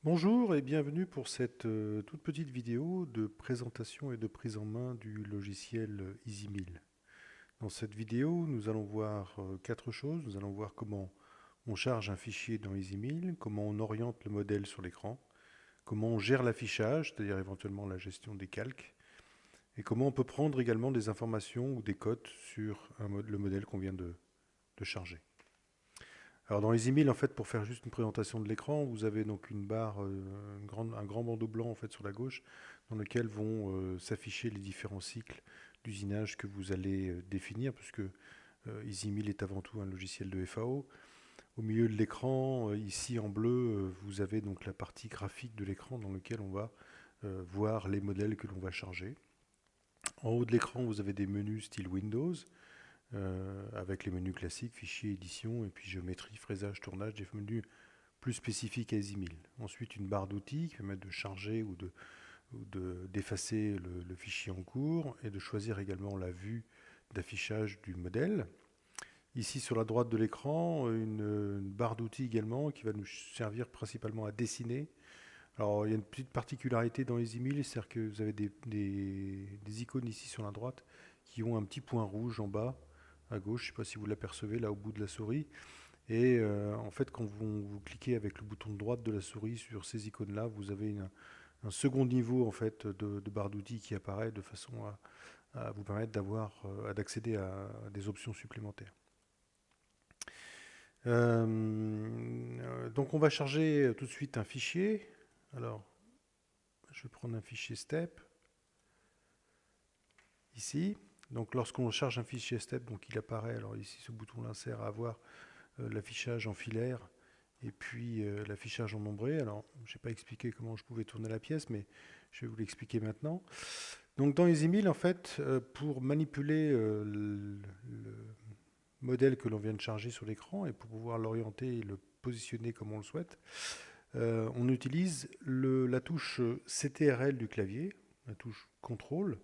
Bonjour et bienvenue pour cette toute petite vidéo de présentation et de prise en main du logiciel EasyMill. Dans cette vidéo, nous allons voir quatre choses. Nous allons voir comment on charge un fichier dans EasyMill, comment on oriente le modèle sur l'écran, comment on gère l'affichage, c'est-à-dire éventuellement la gestion des calques, et comment on peut prendre également des informations ou des codes sur le modèle qu'on vient de charger. Alors dans EasyMill, en fait, pour faire juste une présentation de l'écran, vous avez donc une barre, un grand bandeau blanc en fait sur la gauche, dans lequel vont s'afficher les différents cycles d'usinage que vous allez définir, puisque EasyMill est avant tout un logiciel de FAO. Au milieu de l'écran, ici en bleu, vous avez donc la partie graphique de l'écran dans lequel on va voir les modèles que l'on va charger. En haut de l'écran, vous avez des menus style Windows, avec les menus classiques, fichier, édition, et puis géométrie, fraisage, tournage, des menus plus spécifiques à EasyMill. Ensuite, une barre d'outils qui permet de charger ou d'effacer le fichier en cours et de choisir également la vue d'affichage du modèle. Ici, sur la droite de l'écran, une barre d'outils également qui va nous servir principalement à dessiner. Alors, il y a une petite particularité dans EasyMill, c'est-à-dire que vous avez des icônes ici sur la droite qui ont un petit point rouge en bas à gauche, je ne sais pas si vous l'apercevez là au bout de la souris. Et en fait, quand vous cliquez avec le bouton de droite de la souris sur ces icônes-là, vous avez un second niveau en fait de barre d'outils qui apparaît de façon à vous permettre d'accéder à des options supplémentaires. Donc on va charger tout de suite un fichier. Alors, je vais prendre un fichier step ici. Donc lorsqu'on charge un fichier step, donc il apparaît. Alors ici, ce bouton-là sert à avoir l'affichage en filaire et puis l'affichage en nombré. Alors, je n'ai pas expliqué comment je pouvais tourner la pièce, mais je vais vous l'expliquer maintenant. Donc dans EasyMill, en fait, pour manipuler le modèle que l'on vient de charger sur l'écran et pour pouvoir l'orienter et le positionner comme on le souhaite, on utilise la touche CTRL du clavier, la touche contrôle,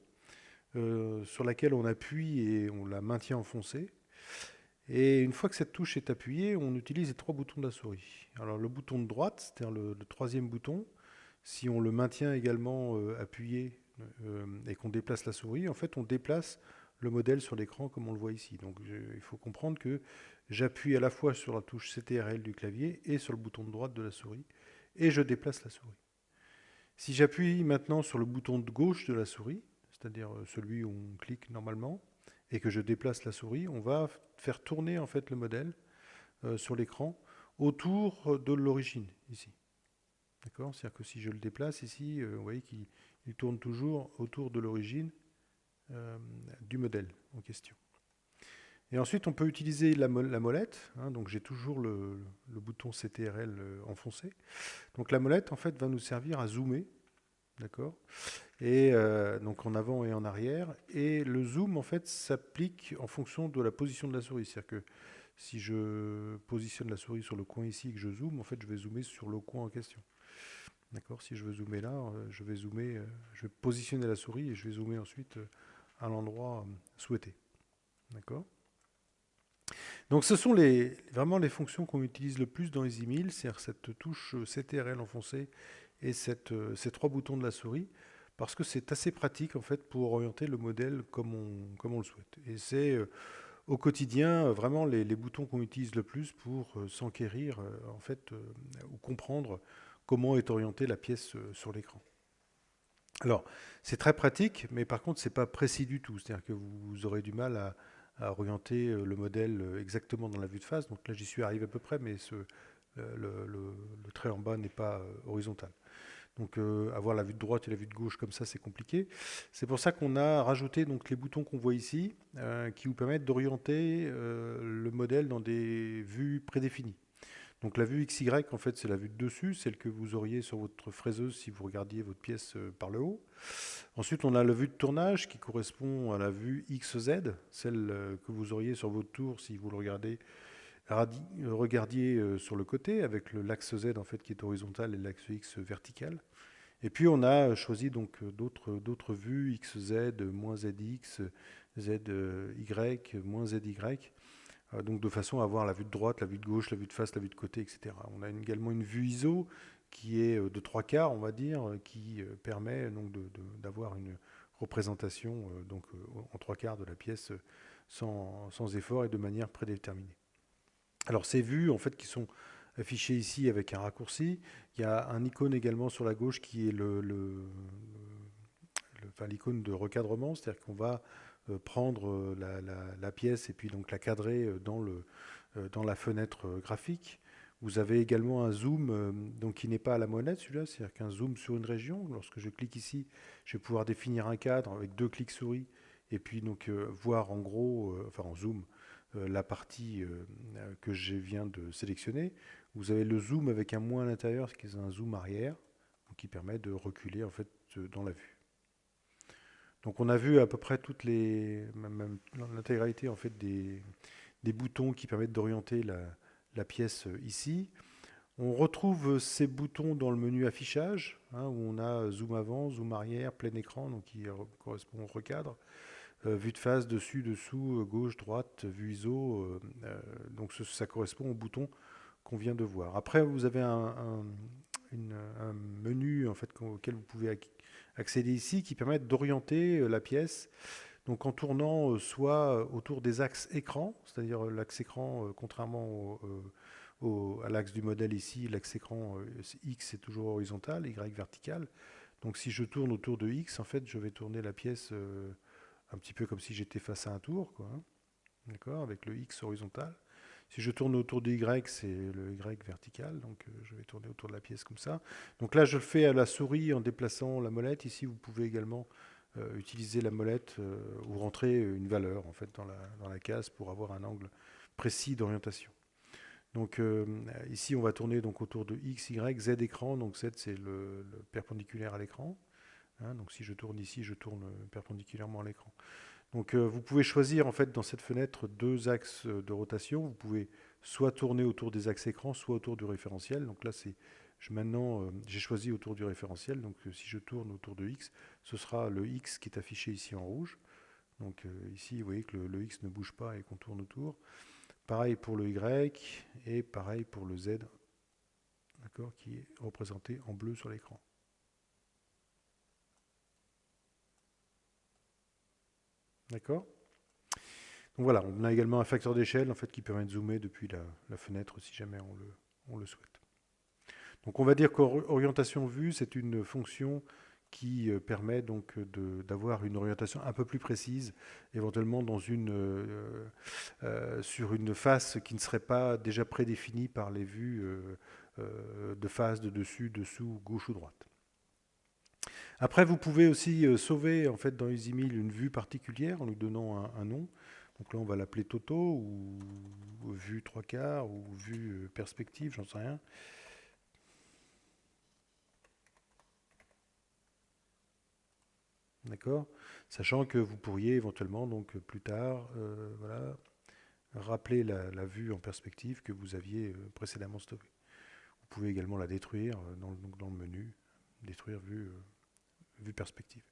sur laquelle on appuie et on la maintient enfoncée. Et une fois que cette touche est appuyée, on utilise les trois boutons de la souris. Alors le bouton de droite, c'est-à-dire le troisième bouton, si on le maintient également appuyé et qu'on déplace la souris, en fait on déplace le modèle sur l'écran comme on le voit ici. Donc il faut comprendre que j'appuie à la fois sur la touche CTRL du clavier et sur le bouton de droite de la souris, et je déplace la souris. Si j'appuie maintenant sur le bouton de gauche de la souris, c'est-à-dire celui où on clique normalement, et que je déplace la souris, on va faire tourner en fait le modèle sur l'écran autour de l'origine ici. D'accord? C'est-à-dire que si je le déplace ici, vous voyez qu'il tourne toujours autour de l'origine du modèle en question. Et ensuite, on peut utiliser la molette. Hein, donc j'ai toujours le bouton CTRL enfoncé. Donc la molette, en fait, va nous servir à zoomer. D'accord? Et donc en avant et en arrière. Et le zoom, en fait, s'applique en fonction de la position de la souris. C'est-à-dire que si je positionne la souris sur le coin ici et que je zoome, en fait, je vais zoomer sur le coin en question. D'accord? Si je veux zoomer là, je vais zoomer, je vais positionner la souris et je vais zoomer ensuite à l'endroit souhaité. D'accord? Donc ce sont vraiment les fonctions qu'on utilise le plus dans EasyMill, c'est-à-dire cette touche CTRL enfoncée et ces trois boutons de la souris, parce que c'est assez pratique en fait pour orienter le modèle comme on le souhaite. Et c'est au quotidien vraiment les boutons qu'on utilise le plus pour s'enquérir en fait ou comprendre comment est orientée la pièce sur l'écran. Alors, c'est très pratique, mais par contre, c'est pas précis du tout. C'est-à-dire que vous aurez du mal à orienter le modèle exactement dans la vue de face. Donc là, j'y suis arrivé à peu près, mais le trait en bas n'est pas horizontal. Donc avoir la vue de droite et la vue de gauche comme ça, c'est compliqué. C'est pour ça qu'on a rajouté donc les boutons qu'on voit ici, qui vous permettent d'orienter le modèle dans des vues prédéfinies. Donc la vue XY, en fait, c'est la vue de dessus, celle que vous auriez sur votre fraiseuse si vous regardiez votre pièce par le haut. Ensuite, on a la vue de tournage qui correspond à la vue XZ, celle que vous auriez sur votre tour si vous le regardiez sur le côté, avec l'axe Z en fait qui est horizontal et l'axe X vertical. Et puis on a choisi donc d'autres vues XZ, moins ZX, ZY, moins ZY, donc de façon à avoir la vue de droite, la vue de gauche, la vue de face, la vue de côté, etc. On a également une vue ISO qui est de 3/4, on va dire, qui permet donc d'avoir une représentation en 3/4 de la pièce sans effort et de manière prédéterminée. Alors ces vues en fait qui sont affichées ici avec un raccourci, il y a un icône également sur la gauche qui est enfin, l'icône de recadrement, c'est-à-dire qu'on va prendre la pièce et puis donc la cadrer dans la fenêtre graphique. Vous avez également un zoom donc qui n'est pas à la molette celui-là, c'est-à-dire qu'un zoom sur une région. Lorsque je clique ici, je vais pouvoir définir un cadre avec 2 clics souris et puis donc voir en gros, enfin en zoom, la partie que je viens de sélectionner. Vous avez le zoom avec un moins à l'intérieur, ce qui est un zoom arrière, donc qui permet de reculer en fait dans la vue. Donc on a vu à peu près toutes même l'intégralité en fait des boutons qui permettent d'orienter la pièce ici. On retrouve ces boutons dans le menu affichage, hein, où on a zoom avant, zoom arrière, plein écran, donc qui correspond au recadre, vue de face, dessus, dessous, gauche, droite, vue ISO, donc ça correspond au bouton qu'on vient de voir. Après, vous avez un menu en fait, auquel vous pouvez accéder ici qui permet d'orienter la pièce donc en tournant soit autour des axes écran, c'est-à-dire l'axe écran, contrairement à l'axe du modèle ici, l'axe écran X est toujours horizontal, Y vertical. Donc si je tourne autour de X, en fait, je vais tourner la pièce un petit peu comme si j'étais face à un tour, quoi, hein, d'accord, avec le X horizontal. Si je tourne autour de Y, c'est le Y vertical, donc je vais tourner autour de la pièce comme ça. Donc là, je le fais à la souris en déplaçant la molette. Ici, vous pouvez également utiliser la molette ou rentrer une valeur en fait dans la case pour avoir un angle précis d'orientation. Donc ici, on va tourner donc autour de X, Y, Z écran. Donc Z, c'est le perpendiculaire à l'écran, hein. Donc si je tourne ici, je tourne perpendiculairement à l'écran. Donc vous pouvez choisir en fait dans cette fenêtre 2 axes de rotation. Vous pouvez soit tourner autour des axes écran, soit autour du référentiel. Donc là, maintenant j'ai choisi autour du référentiel. Donc si je tourne autour de X, ce sera le X qui est affiché ici en rouge. Donc ici, vous voyez que le X ne bouge pas et qu'on tourne autour. Pareil pour le Y et pareil pour le Z, d'accord, qui est représenté en bleu sur l'écran. D'accord. Donc voilà, on a également un facteur d'échelle en fait, qui permet de zoomer depuis la fenêtre si jamais on le souhaite. Donc on va dire qu'orientation vue, c'est une fonction qui permet donc d'avoir une orientation un peu plus précise, éventuellement sur une face qui ne serait pas déjà prédéfinie par les vues de face, de dessus, dessous, gauche ou droite. Après, vous pouvez aussi sauver en fait dans EasyMill une vue particulière en lui donnant un nom. Donc là, on va l'appeler Toto ou vue 3/4 ou vue perspective, j'en sais rien. D'accord. Sachant que vous pourriez éventuellement, donc plus tard, voilà, rappeler la vue en perspective que vous aviez précédemment stockée. Vous pouvez également la détruire dans le menu, détruire vue perspective.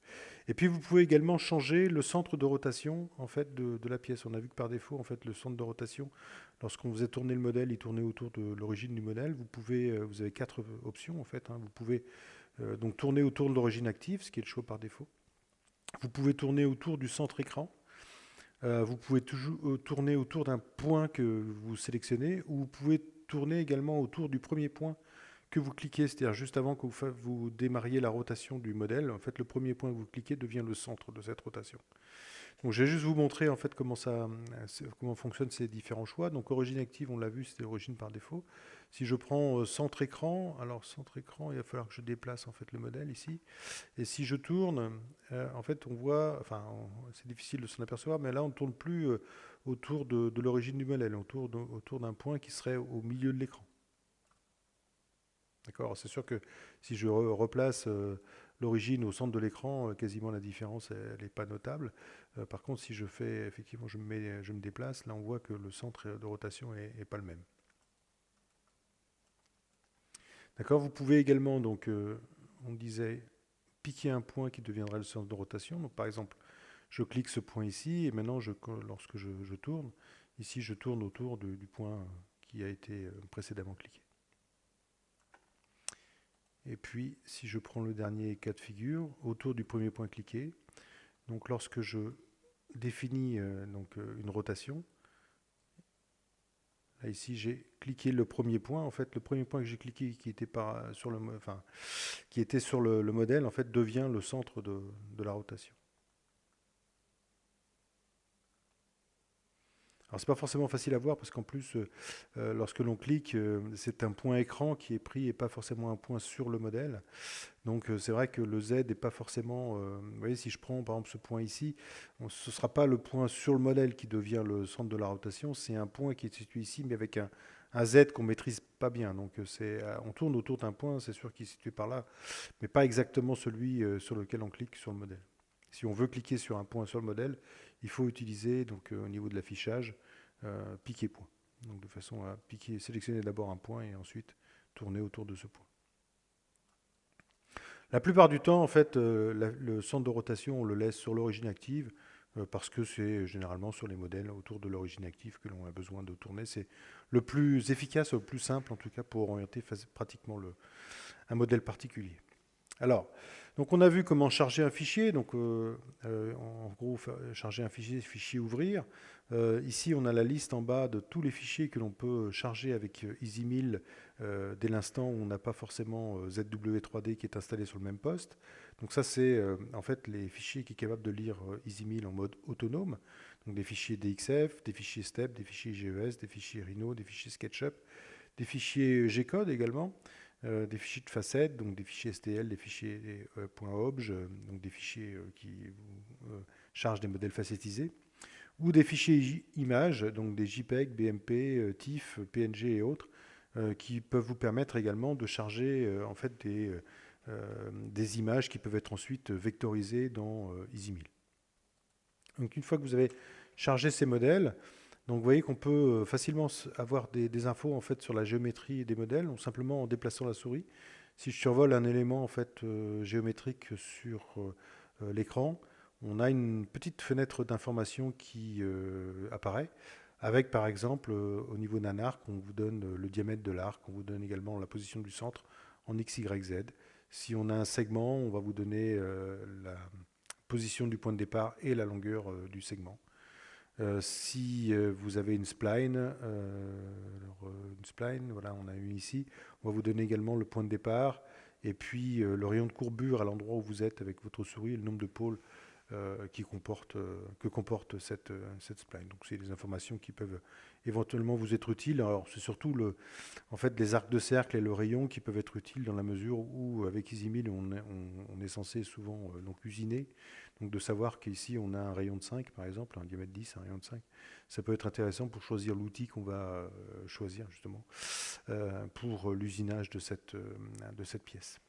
Et puis vous pouvez également changer le centre de rotation en fait de la pièce. On a vu que par défaut, en fait, le centre de rotation, lorsqu'on faisait tourner le modèle, il tournait autour de l'origine du modèle. Vous avez 4 options en fait, hein. Vous pouvez donc tourner autour de l'origine active, ce qui est le choix par défaut. Vous pouvez tourner autour du centre écran. Vous pouvez toujours tourner autour d'un point que vous sélectionnez, ou vous pouvez tourner également autour du premier point que vous cliquez, c'est-à-dire juste avant que vous démarriez la rotation du modèle. En fait, le premier point que vous cliquez devient le centre de cette rotation. Donc, je vais juste vous montrer en fait comment fonctionnent ces différents choix. Donc, origine active, on l'a vu, c'était l'origine par défaut. Si je prends centre écran, alors centre écran, il va falloir que je déplace en fait le modèle ici. Et si je tourne, en fait, on voit, enfin, c'est difficile de s'en apercevoir, mais là, on ne tourne plus autour de l'origine du modèle, on tourne autour d'un point qui serait au milieu de l'écran. D'accord. C'est sûr que si je replace l'origine au centre de l'écran, quasiment la différence, elle n'est pas notable. Par contre, si je fais, effectivement, je me déplace, là, on voit que le centre de rotation est pas le même. D'accord. Vous pouvez également, donc, on disait, piquer un point qui deviendra le centre de rotation. Donc, par exemple, je clique ce point ici, et maintenant, lorsque je tourne, ici, je tourne autour du point qui a été précédemment cliqué. Et puis, si je prends le dernier cas de figure, autour du premier point cliqué, donc lorsque je définis une rotation, là ici j'ai cliqué le premier point. En fait, le premier point que j'ai cliqué qui était, qui était sur le modèle, en fait, devient le centre de la rotation. Alors c'est pas forcément facile à voir parce qu'en plus, lorsque l'on clique, c'est un point écran qui est pris et pas forcément un point sur le modèle. Donc c'est vrai que le Z n'est pas forcément... vous voyez, si je prends par exemple ce point ici, ce ne sera pas le point sur le modèle qui devient le centre de la rotation, c'est un point qui est situé ici, mais avec un Z qu'on ne maîtrise pas bien. Donc on tourne autour d'un point, c'est sûr qu'il est situé par là, mais pas exactement celui sur lequel on clique sur le modèle. Si on veut cliquer sur un point sur le modèle, il faut utiliser au niveau de l'affichage, piquer point. Donc de façon à piquer, sélectionner d'abord un point et ensuite tourner autour de ce point. La plupart du temps, en fait, le centre de rotation, on le laisse sur l'origine active parce que c'est généralement sur les modèles autour de l'origine active que l'on a besoin de tourner. C'est le plus efficace, le plus simple en tout cas pour orienter pratiquement un modèle particulier. Alors, donc on a vu comment charger un fichier. Donc, en gros, charger un fichier, fichier ouvrir. Ici, on a la liste en bas de tous les fichiers que l'on peut charger avec EasyMill dès l'instant où on n'a pas forcément ZW3D qui est installé sur le même poste. Donc ça, c'est en fait les fichiers qui sont capables de lire EasyMill en mode autonome. Donc des fichiers DXF, des fichiers STEP, des fichiers GES, des fichiers Rhino, des fichiers SketchUp, des fichiers G-code également. Des fichiers de facettes, donc des fichiers STL, des fichiers .obj, donc des fichiers qui chargent des modèles facettisés, ou des fichiers images, donc des JPEG, BMP, TIFF, PNG et autres, qui peuvent vous permettre également de charger en fait des images qui peuvent être ensuite vectorisées dans EasyMill. Donc une fois que vous avez chargé ces modèles, donc vous voyez qu'on peut facilement avoir des infos en fait sur la géométrie des modèles, donc simplement en déplaçant la souris. Si je survole un élément en fait géométrique sur l'écran, on a une petite fenêtre d'information qui apparaît, avec par exemple au niveau d'un arc, on vous donne le diamètre de l'arc, on vous donne également la position du centre en X, Y, Z. Si on a un segment, on va vous donner la position du point de départ et la longueur du segment. Si vous avez une spline, voilà, on a une ici, on va vous donner également le point de départ et puis le rayon de courbure à l'endroit où vous êtes avec votre souris et le nombre de pôles que comporte cette spline. Donc c'est des informations qui peuvent éventuellement vous être utiles. Alors c'est surtout en fait, les arcs de cercle et le rayon qui peuvent être utiles dans la mesure où avec EasyMill on est censé souvent donc usiner. Donc de savoir qu'ici on a un rayon de 5 par exemple, un diamètre 10, un rayon de 5, ça peut être intéressant pour choisir l'outil qu'on va choisir justement pour l'usinage de cette pièce.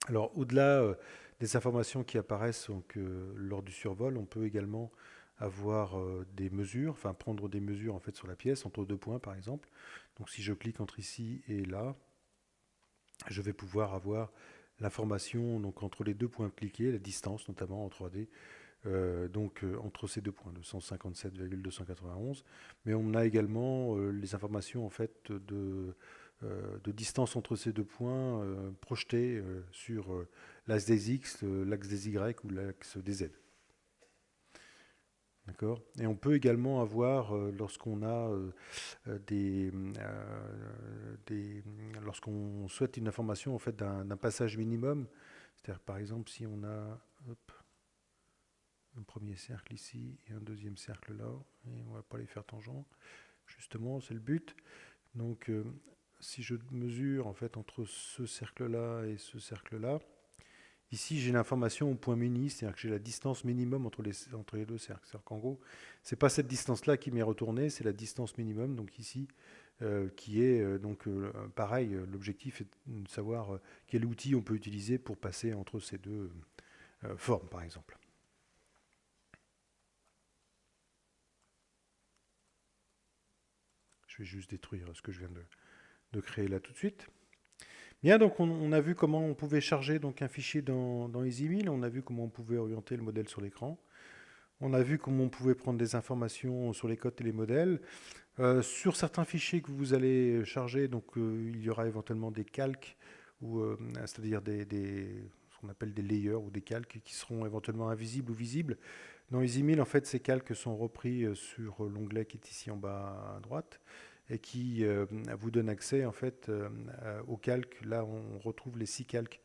Alors au-delà des informations qui apparaissent donc, lors du survol, on peut également avoir des mesures, enfin prendre des mesures en fait sur la pièce entre deux points par exemple. Donc si je clique entre ici et là, je vais pouvoir avoir l'information donc entre les deux points cliqués, la distance notamment en 3D, entre ces deux points de 157,291. Mais on a également les informations en fait de distance entre ces deux points projetées sur l'axe des X, l'axe des Y ou l'axe des Z. D'accord. Et on peut également avoir, lorsqu'on a lorsqu'on souhaite une information en fait d'un passage minimum, c'est-à-dire par exemple si on a un premier cercle ici et un deuxième cercle là, et on ne va pas les faire tangent, justement, c'est le but. Donc si je mesure en fait entre ce cercle-là et ce cercle-là, ici j'ai l'information au point mini, c'est-à-dire que j'ai la distance minimum entre les deux cercles. C'est-à-dire qu'en gros, c'est pas cette distance-là qui m'est retournée, c'est la distance minimum, donc ici, qui est pareil, l'objectif est de savoir quel outil on peut utiliser pour passer entre ces deux formes, par exemple. Je vais juste détruire ce que je viens de créer là tout de suite. Bien, donc on a vu comment on pouvait charger donc, un fichier dans EasyMill, on a vu comment on pouvait orienter le modèle sur l'écran, on a vu comment on pouvait prendre des informations sur les codes et les modèles. Sur certains fichiers que vous allez charger, donc, il y aura éventuellement des calques c'est-à-dire ce qu'on appelle des layers ou des calques qui seront éventuellement invisibles ou visibles. Dans EasyMill, en fait, ces calques sont repris sur l'onglet qui est ici en bas à droite et qui vous donne accès en fait aux calques. Là, on retrouve les 6 calques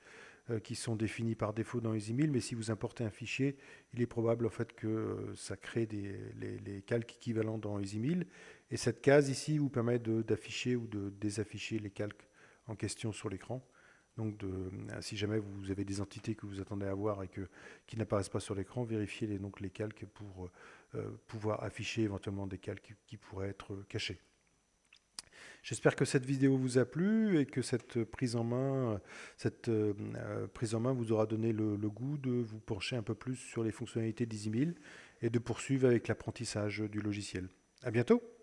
qui sont définis par défaut dans EasyMill, mais si vous importez un fichier, il est probable en fait que ça crée les calques équivalents dans EasyMill. Et cette case ici vous permet d'afficher ou de désafficher les calques en question sur l'écran. Donc si jamais vous avez des entités que vous attendez à voir et qui n'apparaissent pas sur l'écran, vérifiez donc les calques pour pouvoir afficher éventuellement des calques qui pourraient être cachés. J'espère que cette vidéo vous a plu et que cette prise en main vous aura donné le goût de vous pencher un peu plus sur les fonctionnalités d'EasyMill et de poursuivre avec l'apprentissage du logiciel. À bientôt!